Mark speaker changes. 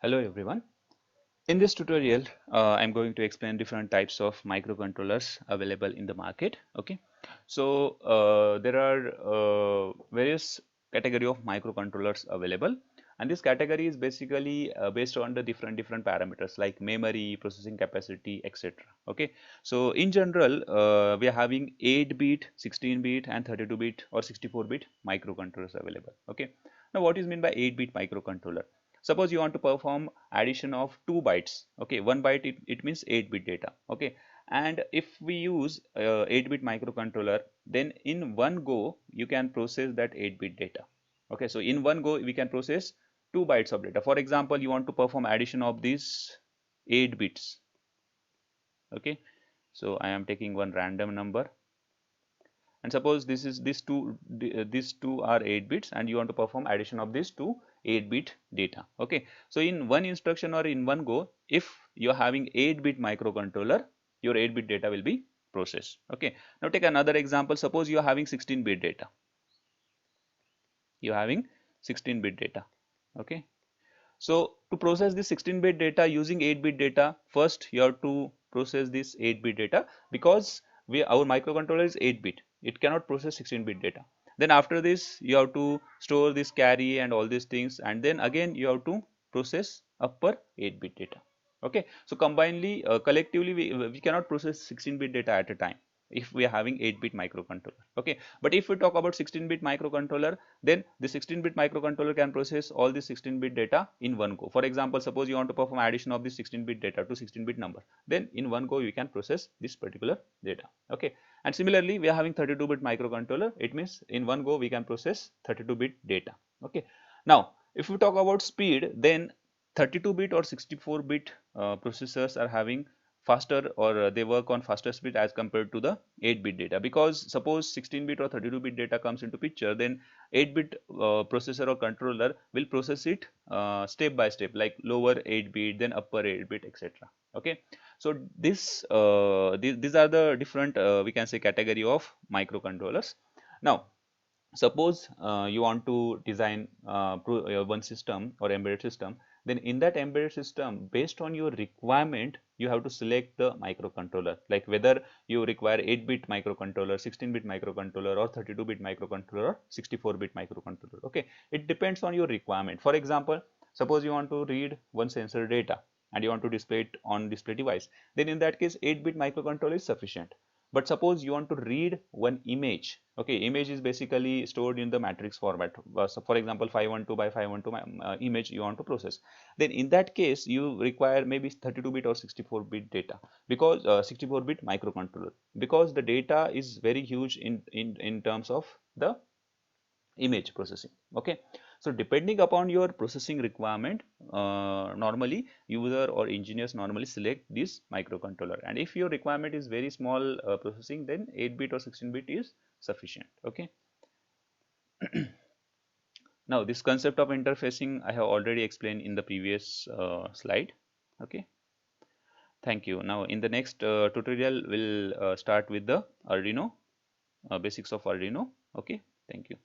Speaker 1: Hello everyone. In this tutorial, I'm going to explain different types of microcontrollers available in the market. Okay, so there are various category of microcontrollers available, and this category is basically based on the different parameters like memory, processing capacity, etc. Okay, so in general, we are having 8-bit, 16-bit, and 32-bit or 64-bit microcontrollers available. Okay, now what is meant by 8-bit microcontroller? Suppose you want to perform addition of 2 bytes. Okay, 1 byte it means 8-bit data. Okay, and if we use 8-bit microcontroller, then in one go you can process that 8-bit data. Okay, so in one go we can process 2 bytes of data. For example, you want to perform addition of these 8 bits. Okay, so I am taking one random number, and suppose this is these two are 8 bits, and you want to perform addition of these two 8-bit data. Okay, so in one instruction or in one go, if you are having 8-bit microcontroller, your 8-bit data will be processed. Okay, now take another example. Suppose you are having 16-bit data. You are having 16-bit data. Okay, so to process this 16-bit data using 8-bit data, first you have to process this 8-bit data, because our microcontroller is 8-bit. It cannot process 16-bit data. Then after this you have to store this carry and all these things, and then again you have to process upper 8-bit data. Okay, so combinedly, collectively we cannot process 16-bit data at a time if we are having 8-bit microcontroller. Okay, but if we talk about 16-bit microcontroller, then the 16-bit microcontroller can process all the 16-bit data in one go. For example, suppose you want to perform addition of the 16-bit data to 16-bit number, then in one go you can process this particular data. Okay, and similarly we are having 32-bit microcontroller. It means in one go we can process 32-bit data. Okay, now if we talk about speed, then 32-bit or 64-bit processors are having faster, or they work on faster speed as compared to the 8-bit data, because suppose 16-bit or 32-bit data comes into picture, then 8-bit processor or controller will process it step by step, like lower 8-bit, then upper 8-bit, etc. Okay, so these are the different we can say category of microcontrollers. Now suppose you want to design one system or embedded system, then in that embedded system, based on your requirement, you have to select the microcontroller, like whether you require 8-bit microcontroller, 16-bit microcontroller, or 32-bit microcontroller, or 64-bit microcontroller. Okay, it depends on your requirement. For example, suppose you want to read one sensor data and you want to display it on display device, then in that case 8-bit microcontroller is sufficient. But suppose you want to read one image. Okay, image is basically stored in the matrix format. So for example, 512 by 512 image you want to process, then in that case you require maybe 32-bit or 64-bit data, because 64-bit microcontroller, because the data is very huge in terms of the image processing. Okay, so depending upon your processing requirement, normally user or engineers normally select this microcontroller, and if your requirement is very small processing, then 8-bit or 16-bit is sufficient. Okay, now this concept of interfacing I have already explained in the previous slide. Okay, thank you. Now in the next tutorial we'll start with the Arduino, basics of Arduino. Okay, thank you.